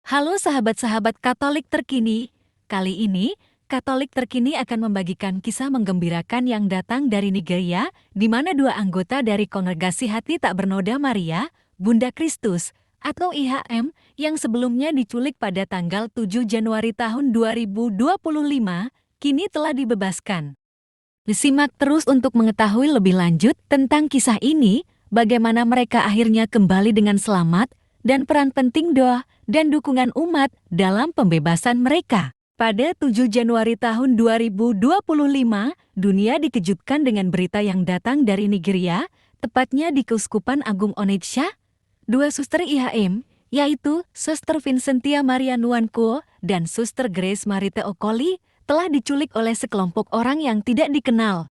Halo sahabat-sahabat Katolik terkini. Kali ini, Katolik terkini akan membagikan kisah menggembirakan yang datang dari Nigeria, di mana dua anggota dari Kongregasi Hati Tak Bernoda Maria, Bunda Kristus, atau IHM, yang sebelumnya diculik pada tanggal 7 Januari tahun 2025, kini telah dibebaskan. Disimak terus untuk mengetahui lebih lanjut tentang kisah ini, bagaimana mereka akhirnya kembali dengan selamat, dan peran penting doa dan dukungan umat dalam pembebasan mereka. Pada 7 Januari tahun 2025, dunia dikejutkan dengan berita yang datang dari Nigeria, tepatnya di Keuskupan Agung Onitsha. Dua suster IHM, yaitu Suster Vincentia Maria Nuanko dan Suster Grace Marite Okoli, telah diculik oleh sekelompok orang yang tidak dikenal.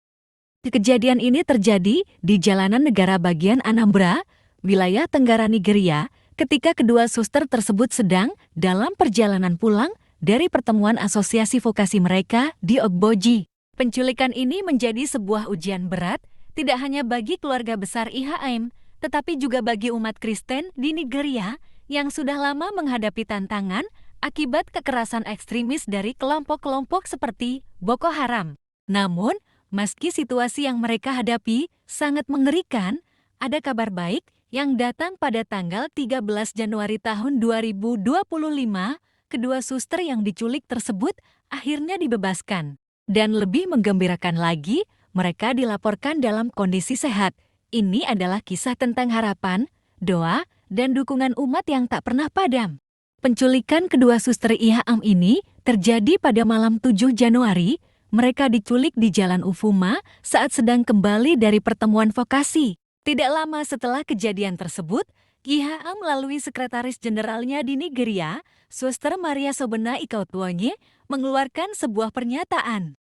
Kejadian ini terjadi di jalanan negara bagian Anambra, wilayah Tenggara Nigeria, ketika kedua suster tersebut sedang dalam perjalanan pulang dari pertemuan asosiasi vokasi mereka di Ogboji. Penculikan ini menjadi sebuah ujian berat, tidak hanya bagi keluarga besar IHM, tetapi juga bagi umat Kristen di Nigeria yang sudah lama menghadapi tantangan akibat kekerasan ekstremis dari kelompok-kelompok seperti Boko Haram. Namun, meski situasi yang mereka hadapi sangat mengerikan, ada kabar baik yang datang pada tanggal 13 Januari tahun 2025, kedua suster yang diculik tersebut akhirnya dibebaskan. Dan lebih menggembirakan lagi, mereka dilaporkan dalam kondisi sehat. Ini adalah kisah tentang harapan, doa, dan dukungan umat yang tak pernah padam. Penculikan kedua suster IHM ini terjadi pada malam 7 Januari. Mereka diculik di Jalan Ufuma saat sedang kembali dari pertemuan vokasi. Tidak lama setelah kejadian tersebut, IHM melalui sekretaris jenderalnya di Nigeria, Suster Maria Sobena Ikautuonye, mengeluarkan sebuah pernyataan.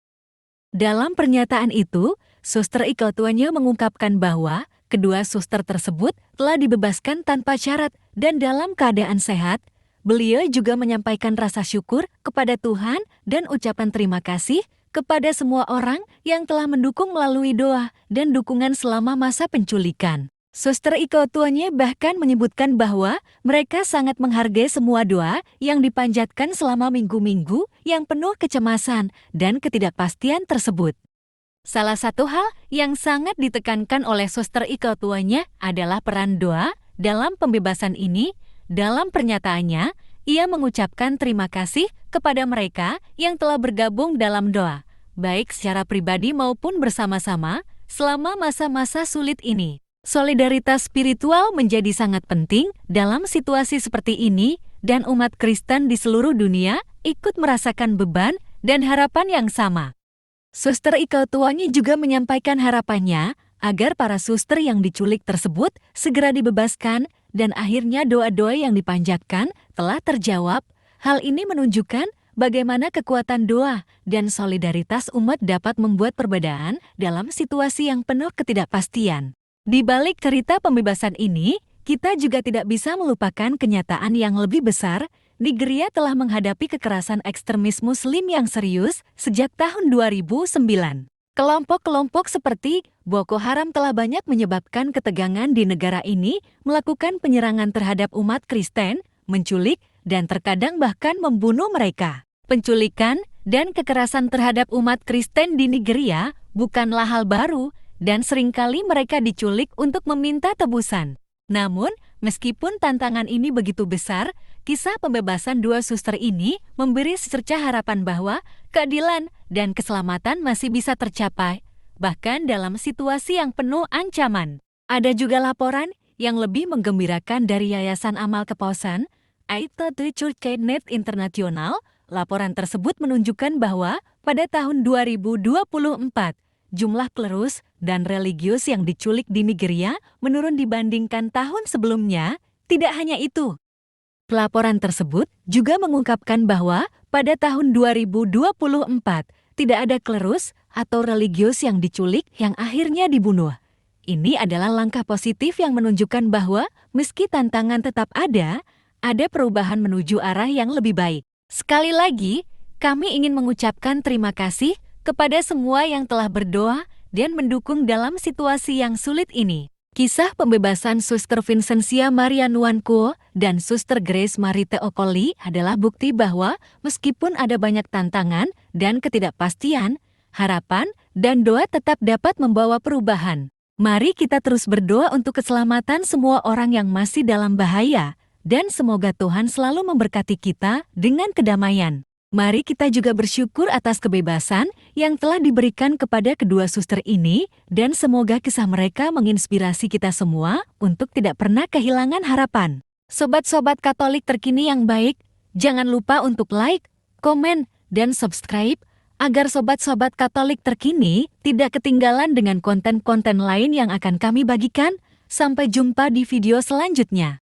Dalam pernyataan itu, Suster Ikautuonye mengungkapkan bahwa kedua suster tersebut telah dibebaskan tanpa syarat dan dalam keadaan sehat. Beliau juga menyampaikan rasa syukur kepada Tuhan dan ucapan terima kasih kepada semua orang yang telah mendukung melalui doa dan dukungan selama masa penculikan. Suster Ikautuonye bahkan menyebutkan bahwa mereka sangat menghargai semua doa yang dipanjatkan selama minggu-minggu yang penuh kecemasan dan ketidakpastian tersebut. Salah satu hal yang sangat ditekankan oleh Suster Ikautuonye adalah peran doa dalam pembebasan ini. Dalam pernyataannya, ia mengucapkan terima kasih kepada mereka yang telah bergabung dalam doa, baik secara pribadi maupun bersama-sama, selama masa-masa sulit ini. Solidaritas spiritual menjadi sangat penting dalam situasi seperti ini, dan umat Kristen di seluruh dunia ikut merasakan beban dan harapan yang sama. Suster Ikautuonye juga menyampaikan harapannya agar para suster yang diculik tersebut segera dibebaskan, dan akhirnya doa-doa yang dipanjatkan telah terjawab. Hal ini menunjukkan bagaimana kekuatan doa dan solidaritas umat dapat membuat perbedaan dalam situasi yang penuh ketidakpastian. Di balik cerita pembebasan ini, kita juga tidak bisa melupakan kenyataan yang lebih besar. Nigeria telah menghadapi kekerasan ekstremis Muslim yang serius sejak tahun 2009. Kelompok-kelompok seperti Boko Haram telah banyak menyebabkan ketegangan di negara ini, melakukan penyerangan terhadap umat Kristen, menculik, dan terkadang bahkan membunuh mereka. Penculikan dan kekerasan terhadap umat Kristen di Nigeria bukanlah hal baru, dan seringkali mereka diculik untuk meminta tebusan. Namun, meskipun tantangan ini begitu besar, kisah pembebasan dua suster ini memberi secerca harapan bahwa keadilan dan keselamatan masih bisa tercapai, bahkan dalam situasi yang penuh ancaman. Ada juga laporan yang lebih menggembirakan dari Yayasan Amal Kepausan, Aita de Church-Net International. Laporan tersebut menunjukkan bahwa pada tahun 2024, jumlah klerus dan religius yang diculik di Nigeria menurun dibandingkan tahun sebelumnya. Tidak hanya itu, laporan tersebut juga mengungkapkan bahwa pada tahun 2024 tidak ada klerus atau religius yang diculik yang akhirnya dibunuh. Ini adalah langkah positif yang menunjukkan bahwa meski tantangan tetap ada perubahan menuju arah yang lebih baik. Sekali lagi, kami ingin mengucapkan terima kasih kepada semua yang telah berdoa dan mendukung dalam situasi yang sulit ini. Kisah pembebasan Suster Vincentia Maria Nuankuo dan Suster Grace Marite Okoli adalah bukti bahwa meskipun ada banyak tantangan dan ketidakpastian, harapan dan doa tetap dapat membawa perubahan. Mari kita terus berdoa untuk keselamatan semua orang yang masih dalam bahaya, dan semoga Tuhan selalu memberkati kita dengan kedamaian. Mari kita juga bersyukur atas kebebasan yang telah diberikan kepada kedua suster ini, dan semoga kisah mereka menginspirasi kita semua untuk tidak pernah kehilangan harapan. Sobat-sobat Katolik terkini yang baik, jangan lupa untuk like, komen, dan subscribe, agar sobat-sobat Katolik terkini tidak ketinggalan dengan konten-konten lain yang akan kami bagikan. Sampai jumpa di video selanjutnya.